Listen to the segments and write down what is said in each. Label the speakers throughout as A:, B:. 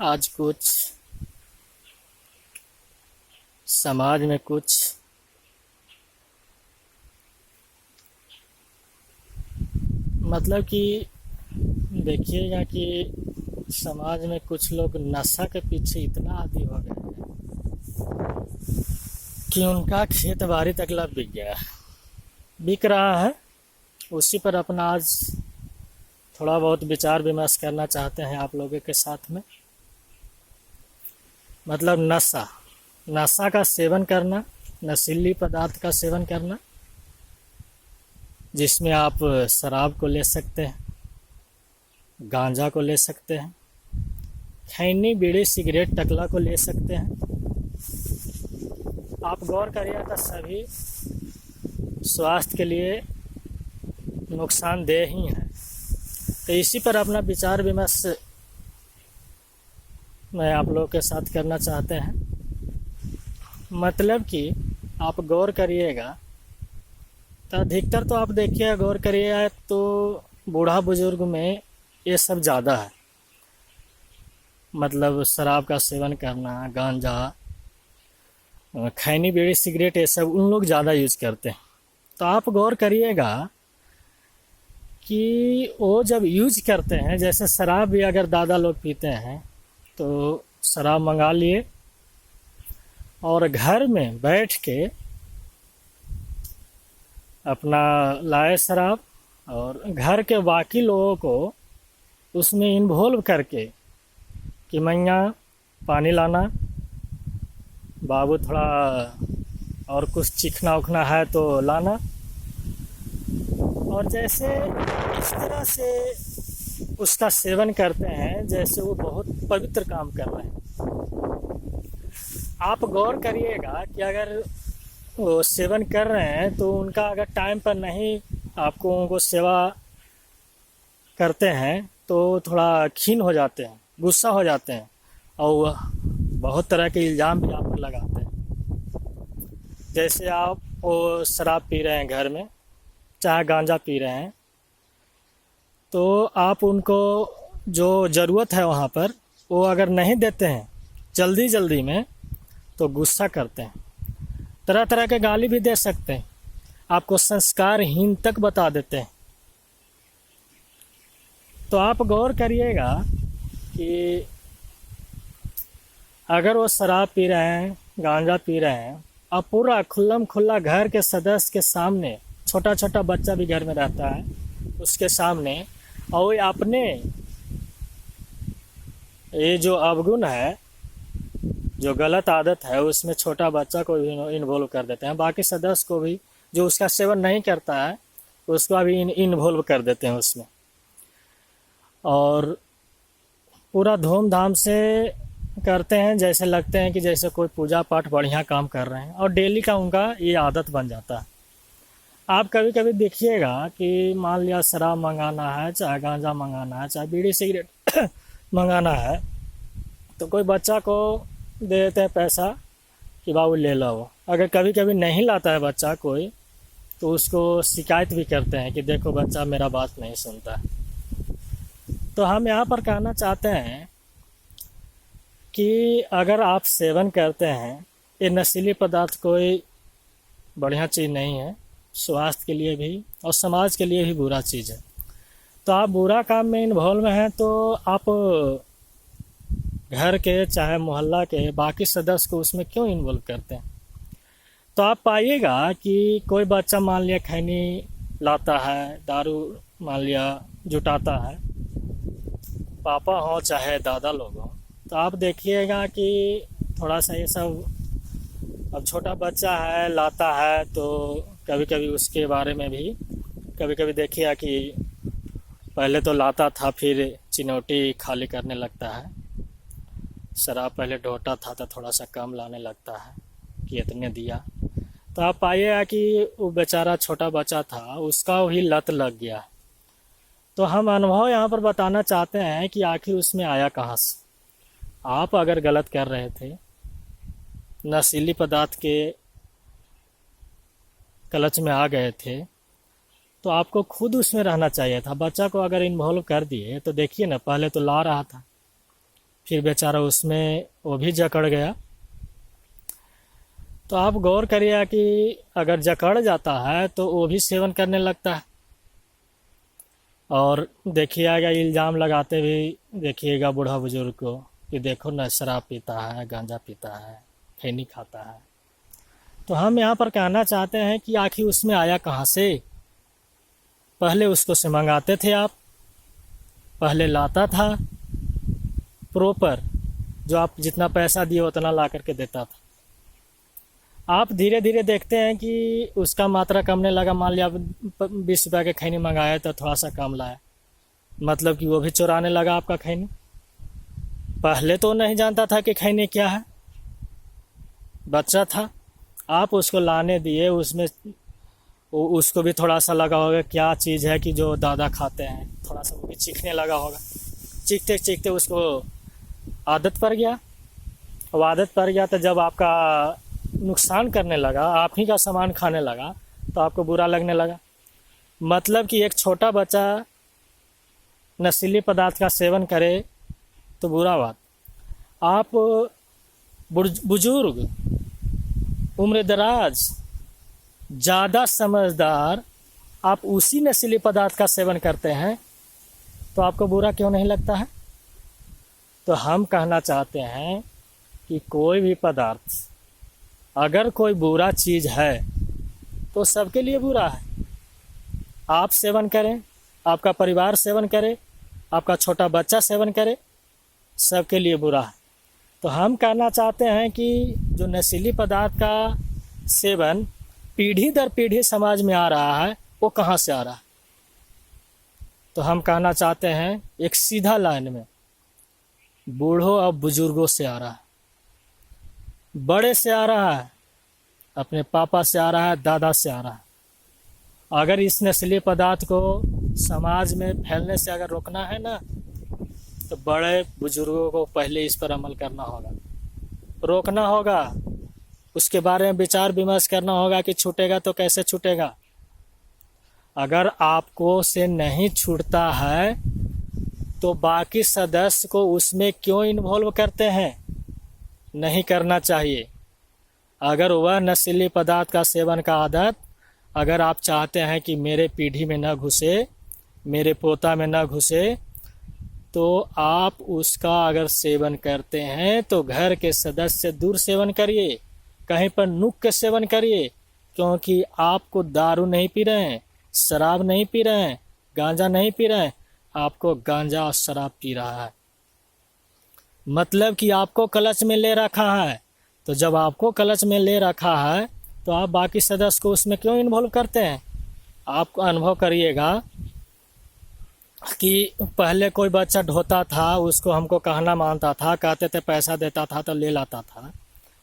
A: आज कुछ समाज में कुछ मतलब कि देखिएगा कि समाज में कुछ लोग नशा के पीछे इतना आदी हो गए हैं कि उनका खेत बाड़ी तक बिक रहा है। उसी पर अपना आज थोड़ा बहुत विचार विमर्श करना चाहते हैं आप लोगों के साथ में। मतलब नशा का सेवन करना, नशीली पदार्थ का सेवन करना, जिसमें आप शराब को ले सकते हैं, गांजा को ले सकते हैं, खैनी बीड़ी सिगरेट टकला को ले सकते हैं। आप गौर करिएगा, सभी स्वास्थ्य के लिए नुकसानदेह ही है। तो इसी पर अपना विचार विमर्श मैं आप लोगों के साथ करना चाहते हैं। मतलब कि आप गौर करिएगा तो अधिकतर तो आप देखिए, गौर करिएगा तो बूढ़ा बुजुर्ग में ये सब ज़्यादा है। मतलब शराब का सेवन करना, गांजा, खैनी बीड़ी सिगरेट, ये सब उन लोग ज़्यादा यूज करते हैं। तो आप गौर करिएगा कि वो जब यूज करते हैं, जैसे शराब भी अगर दादा लोग पीते हैं तो शराब मंगा लिए और घर में बैठ के अपना लाए शराब, और घर के बाकी लोगों को उसमें इन्वॉल्व करके कि मैया पानी लाना, बाबू थोड़ा और कुछ चिखना उखना है तो लाना। और जैसे इस तरह से उसका सेवन करते हैं जैसे वो बहुत पवित्र काम कर रहे हैं। आप गौर करिएगा कि अगर वो सेवन कर रहे हैं तो उनका अगर टाइम पर नहीं आपको उनको सेवा करते हैं तो थोड़ा खीन हो जाते हैं, गुस्सा हो जाते हैं और बहुत तरह के इल्ज़ाम भी आप पर लगाते हैं। जैसे आप वो शराब पी रहे हैं घर में, चाहे गांजा पी रहे हैं, तो आप उनको जो ज़रूरत है वहाँ पर वो अगर नहीं देते हैं जल्दी में, तो गुस्सा करते हैं, तरह तरह के गाली भी दे सकते हैं, आपको संस्कारहीन तक बता देते हैं। तो आप गौर करिएगा कि अगर वो शराब पी रहे हैं, गांजा पी रहे हैं, और पूरा खुल्लम खुल्ला घर के सदस्य के सामने, छोटा छोटा बच्चा भी घर में रहता है उसके सामने, और अपने ये जो अवगुण है, जो गलत आदत है, उसमें छोटा बच्चा को भी इन्वॉल्व कर देते हैं, बाकी सदस्य को भी जो उसका सेवन नहीं करता है उसका भी इन्वॉल्व कर देते हैं उसमें। और पूरा धूमधाम से करते हैं, जैसे लगते हैं कि जैसे कोई पूजा पाठ बढ़िया काम कर रहे हैं, और डेली का उनका ये आदत बन जाता है। आप कभी कभी देखिएगा कि मान लिया शराब मंगाना है, चाहे गांजा मंगाना है, चाहे बीड़ी सिगरेट मंगाना है, तो कोई बच्चा को दे देते हैं पैसा कि बाबू ले लो। अगर कभी कभी नहीं लाता है बच्चा कोई, तो उसको शिकायत भी करते हैं कि देखो बच्चा मेरा बात नहीं सुनता। तो हम यहाँ पर कहना चाहते हैं कि अगर आप सेवन करते हैं, ये नशीली पदार्थ कोई बढ़िया चीज़ नहीं है, स्वास्थ्य के लिए भी और समाज के लिए भी बुरा चीज़ है। तो आप बुरा काम में इन्वॉल्व हैं तो आप घर के चाहे मोहल्ला के बाकी सदस्य को उसमें क्यों इन्वॉल्व करते हैं? तो आप पाइएगा कि कोई बच्चा मान लिया खैनी लाता है, दारू मान लिया जुटाता है, पापा हो चाहे दादा लोग हों, तो आप देखिएगा कि थोड़ा सा ये सब, अब छोटा बच्चा है लाता है तो कभी कभी उसके बारे में भी कभी कभी देखिएगा कि पहले तो लाता था, फिर चिनौटी खाली करने लगता है। शराब पहले ढोता था तो थोड़ा सा कम लाने लगता है कि इतने दिया। तो आप पाइएगा कि वो बेचारा छोटा बच्चा था, उसका वही लत लग गया। तो हम अनुभव यहाँ पर बताना चाहते हैं कि आखिर उसमें आया कहाँ से। आप अगर गलत कर रहे थे, नशीली पदार्थ के क्लच में आ गए थे, तो आपको खुद उसमें रहना चाहिए था। बच्चा को अगर इन्वॉल्व कर दिए तो देखिए ना, पहले तो ला रहा था, फिर बेचारा उसमें वो भी जकड़ गया। तो आप गौर करिए कि अगर जकड़ जाता है तो वो भी सेवन करने लगता है। और देखिएगा इल्ज़ाम लगाते हुए देखिएगा बूढ़ा बुजुर्ग को कि देखो न शराब पीता है, गांजा पीता है, खैनी खाता है। तो हम यहाँ पर कहना चाहते हैं कि आखिर उसमें आया कहाँ से? पहले उसको से मंगाते थे आप, पहले लाता था प्रॉपर, जो आप जितना पैसा दिए उतना ला करके देता था। आप धीरे धीरे देखते हैं कि उसका मात्रा कमने लगा। मान लिया 20 रुपये के खैनी मंगाया तो थोड़ा सा कम लाया, मतलब कि वो भी चुराने लगा आपका खैनी। पहले तो नहीं जानता था कि खैनी क्या है, बच्चा था, आप उसको लाने दिए, उसमें उसको भी थोड़ा सा लगा होगा क्या चीज़ है कि जो दादा खाते हैं, थोड़ा सा वो भी चीखने लगा होगा। चीखते चीखते उसको आदत पड़ गया। अब आदत पड़ गया तो जब आपका नुकसान करने लगा, आप ही का सामान खाने लगा, तो आपको बुरा लगने लगा। मतलब कि एक छोटा बच्चा नशीले पदार्थ का सेवन करे तो बुरा बात, आप बुजुर्ग, उम्र दराज, ज़्यादा समझदार, आप उसी नशीले पदार्थ का सेवन करते हैं तो आपको बुरा क्यों नहीं लगता है? तो हम कहना चाहते हैं कि कोई भी पदार्थ, अगर कोई बुरा चीज़ है तो सबके लिए बुरा है। आप सेवन करें, आपका परिवार सेवन करे, आपका छोटा बच्चा सेवन करे, सबके लिए बुरा है। तो हम कहना चाहते हैं कि जो नशीली पदार्थ का सेवन पीढ़ी दर पीढ़ी समाज में आ रहा है, वो कहाँ से आ रहा है? तो हम कहना चाहते हैं एक सीधा लाइन में बूढ़ों और बुजुर्गों से आ रहा है, बड़े से आ रहा है, अपने पापा से आ रहा है, दादा से आ रहा है। अगर इस नस्ली पदार्थ को समाज में फैलने से अगर रोकना है ना, तो बड़े बुजुर्गों को पहले इस पर अमल करना होगा, रोकना होगा, उसके बारे में विचार विमर्श करना होगा कि छूटेगा तो कैसे छूटेगा। अगर आपको से नहीं छूटता है तो बाकी सदस्य को उसमें क्यों इन्वॉल्व करते हैं? नहीं करना चाहिए। अगर वह नशीली पदार्थ का सेवन का आदत अगर आप चाहते हैं कि मेरे पीढ़ी में न घुसे, मेरे पोता में न घुसे, तो आप उसका अगर सेवन करते हैं तो घर के सदस्य से दूर सेवन करिए, कहीं पर नुक के सेवन करिए, क्योंकि आपको दारू नहीं पी रहे हैं, शराब नहीं पी रहे हैं, गांजा नहीं पी रहे हैं, आपको गांजा और शराब पी रहा है। मतलब कि आपको क्लच में ले रखा है। तो जब आपको क्लच में ले रखा है तो आप बाकी सदस्य को उसमें क्यों इन्वॉल्व करते हैं? आप अनुभव करिएगा कि पहले कोई बच्चा ढोता था, उसको हमको कहना मानता था, कहते थे पैसा देता था तो ले लाता था,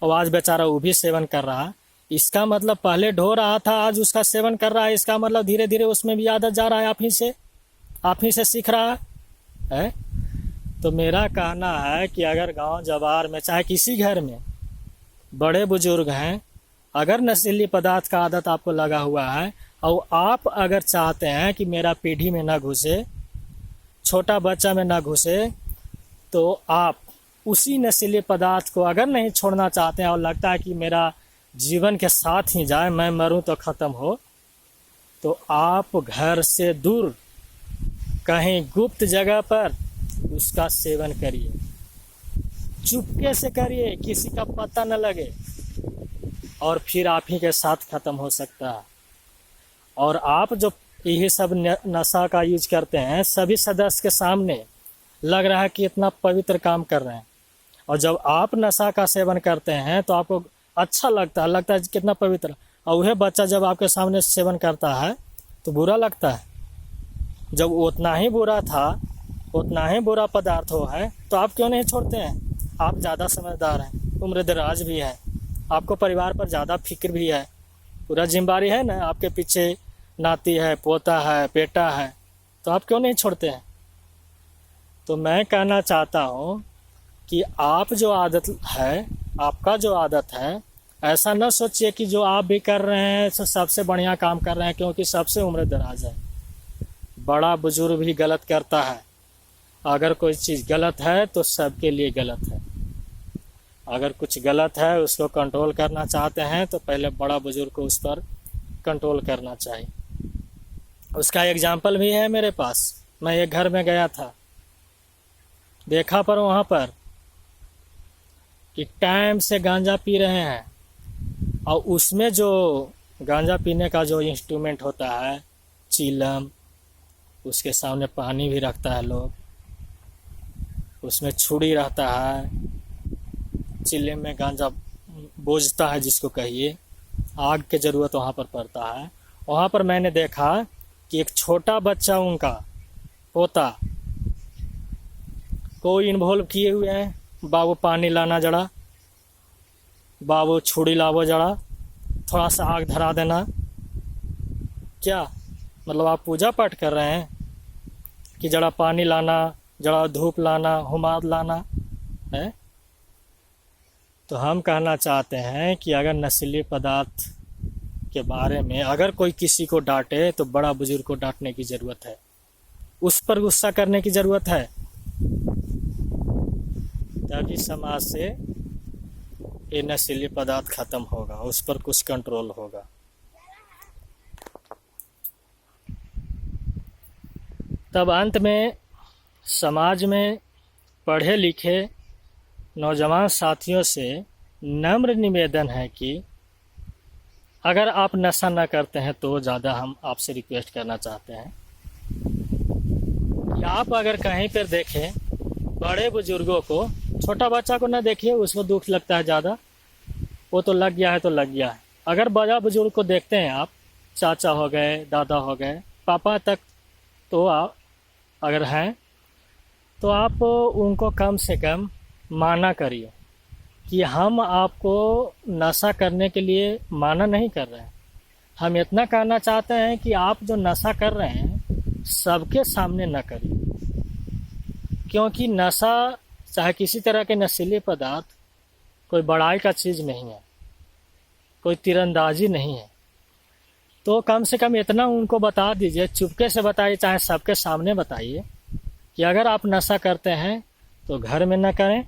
A: और आज बेचारा वो भी सेवन कर रहा है। इसका मतलब पहले ढो रहा था, आज उसका सेवन कर रहा है। इसका मतलब धीरे धीरे उसमें भी आदत जा रहा है, आप ही से सीख रहा है। तो मेरा कहना है कि अगर गांव जवार में चाहे किसी घर में बड़े बुजुर्ग हैं, अगर नशीली पदार्थ का आदत आपको लगा हुआ है और आप अगर चाहते हैं कि मेरा पीढ़ी में ना घुसे, छोटा बच्चा में ना घुसे, तो आप उसी नशीले पदार्थ को अगर नहीं छोड़ना चाहते हैं और लगता है कि मेरा जीवन के साथ ही जाए, मैं मरूं तो ख़त्म हो, तो आप घर से दूर कहीं गुप्त जगह पर उसका सेवन करिए, चुपके से करिए, किसी का पता न लगे, और फिर आप ही के साथ ख़त्म हो सकता है। और आप जो यही सब नशा का यूज करते हैं, सभी सदस्य के सामने लग रहा है कि इतना पवित्र काम कर रहे हैं, और जब आप नशा का सेवन करते हैं तो आपको अच्छा लगता है कितना पवित्र, और वह बच्चा जब आपके सामने सेवन करता है तो बुरा लगता है। जब उतना ही बुरा था, उतना ही बुरा पदार्थ हो है, तो आप क्यों नहीं छोड़ते हैं? आप ज़्यादा समझदार हैं, उम्र दराज भी है, आपको परिवार पर ज़्यादा फिक्र भी है, पूरा जिम्मेदारी है ना, आपके पीछे नाती है, पोता है, बेटा है, तो आप क्यों नहीं छोड़ते हैं? तो मैं कहना चाहता हूँ कि आप जो आदत है, आपका जो आदत है, ऐसा न सोचिए कि जो आप भी कर रहे हैं तो सबसे बढ़िया काम कर रहे हैं, क्योंकि सबसे उम्र दराज है, बड़ा बुजुर्ग भी गलत करता है, अगर कोई चीज़ गलत है तो सबके लिए गलत है। अगर कुछ गलत है उसको कंट्रोल करना चाहते हैं तो पहले बड़ा बुजुर्ग को उस पर कंट्रोल करना चाहिए। उसका एग्जाम्पल भी है मेरे पास। मैं एक घर में गया था, देखा पर वहाँ पर कि टाइम से गांजा पी रहे हैं और उसमें जो गांजा पीने का जो इंस्ट्रूमेंट होता है चीलम, उसके सामने पानी भी रखता है लोग, उसमें छुरी रहता है, चिल्ले में गांजा बोझता है जिसको कहिए, आग की ज़रूरत वहाँ पर पड़ता है। वहाँ पर मैंने देखा कि एक छोटा बच्चा उनका पोता को इन्वॉल्व किए हुए हैं। बाबू पानी लाना जड़ा, बाबू छुरी लावो जड़ा, थोड़ा सा आग धरा देना। क्या मतलब आप पूजा पाठ कर रहे हैं कि जरा पानी लाना, जरा धूप लाना, हुमाद लाना है? तो हम कहना चाहते हैं कि अगर नशीले पदार्थ के बारे में अगर कोई किसी को डांटे तो बड़ा बुजुर्ग को डांटने की ज़रूरत है, उस पर गुस्सा करने की ज़रूरत है, तभी समाज से ये नशीले पदार्थ ख़त्म होगा, उस पर कुछ कंट्रोल होगा। तब अंत में समाज में पढ़े लिखे नौजवान साथियों से नम्र निवेदन है कि अगर आप नशा न करते हैं तो ज़्यादा हम आपसे रिक्वेस्ट करना चाहते हैं कि आप अगर कहीं पर देखें बड़े बुजुर्गों को, छोटा बच्चा को न देखिए, उसको दुख लगता है ज़्यादा, वो तो लग गया है तो लग गया है। अगर बड़ा बुजुर्ग को देखते हैं आप, चाचा हो गए, दादा हो गए, पापा तक तो आप अगर हैं तो आप उनको कम से कम माना करिए कि हम आपको नशा करने के लिए माना नहीं कर रहे हैं। हम इतना कहना चाहते हैं कि आप जो नशा कर रहे हैं सबके सामने न करिए, क्योंकि नशा चाहे किसी तरह के नशीले पदार्थ कोई बड़ाई का चीज़ नहीं है, कोई तीरंदाजी नहीं है। तो कम से कम इतना उनको बता दीजिए, चुपके से बताइए, चाहे सबके सामने बताइए कि अगर आप नशा करते हैं तो घर में न करें,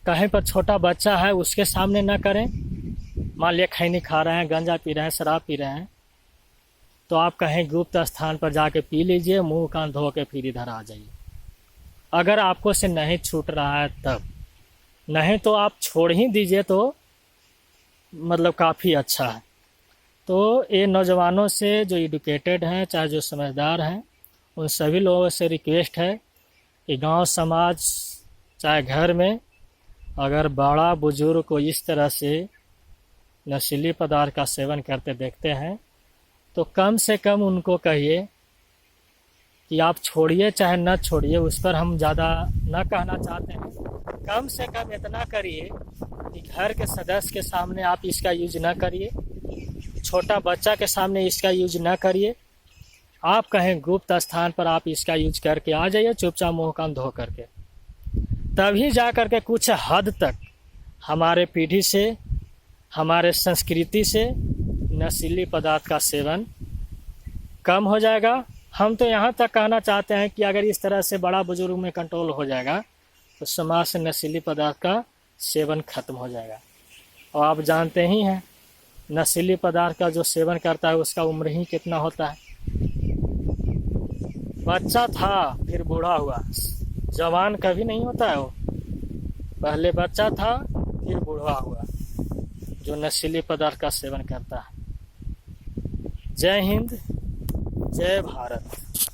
A: कहीं पर छोटा बच्चा है उसके सामने न करें। मान लिया खैनी खा रहे हैं, गांजा पी रहे हैं, शराब पी रहे हैं, तो आप कहीं गुप्त स्थान पर जाके पी लीजिए, मुंह कान धो के फिर इधर आ जाइए। अगर आपको से नहीं छूट रहा है तब, नहीं तो आप छोड़ ही दीजिए तो मतलब काफ़ी अच्छा है। तो ये नौजवानों से जो एडुकेटेड हैं, चाहे जो समझदार हैं, उन सभी लोगों से रिक्वेस्ट है कि गांव समाज चाहे घर में अगर बड़ा बुजुर्ग को इस तरह से नशीले पदार्थ का सेवन करते देखते हैं तो कम से कम उनको कहिए कि आप छोड़िए चाहे न छोड़िए, उस पर हम ज़्यादा न कहना चाहते हैं। कम से कम इतना करिए कि घर के सदस्य के सामने आप इसका यूज न करिए, छोटा बच्चा के सामने इसका यूज न करिए। आप कहें गुप्त स्थान पर आप इसका यूज करके आ जाइए, चुपचाप मुँह कान धो करके, तभी जा करके कुछ हद तक हमारे पीढ़ी से, हमारे संस्कृति से नशीली पदार्थ का सेवन कम हो जाएगा। हम तो यहाँ तक कहना चाहते हैं कि अगर इस तरह से बड़ा बुजुर्ग में कंट्रोल हो जाएगा तो समाज से नशीली पदार्थ का सेवन खत्म हो जाएगा। और आप जानते ही हैं नशीली पदार्थ का जो सेवन करता है उसका उम्र ही कितना होता है। बच्चा था फिर बूढ़ा हुआ, जवान कभी नहीं होता है वो। पहले बच्चा था फिर बूढ़ा हुआ जो नशीले पदार्थ का सेवन करता है। जय हिंद, जय भारत।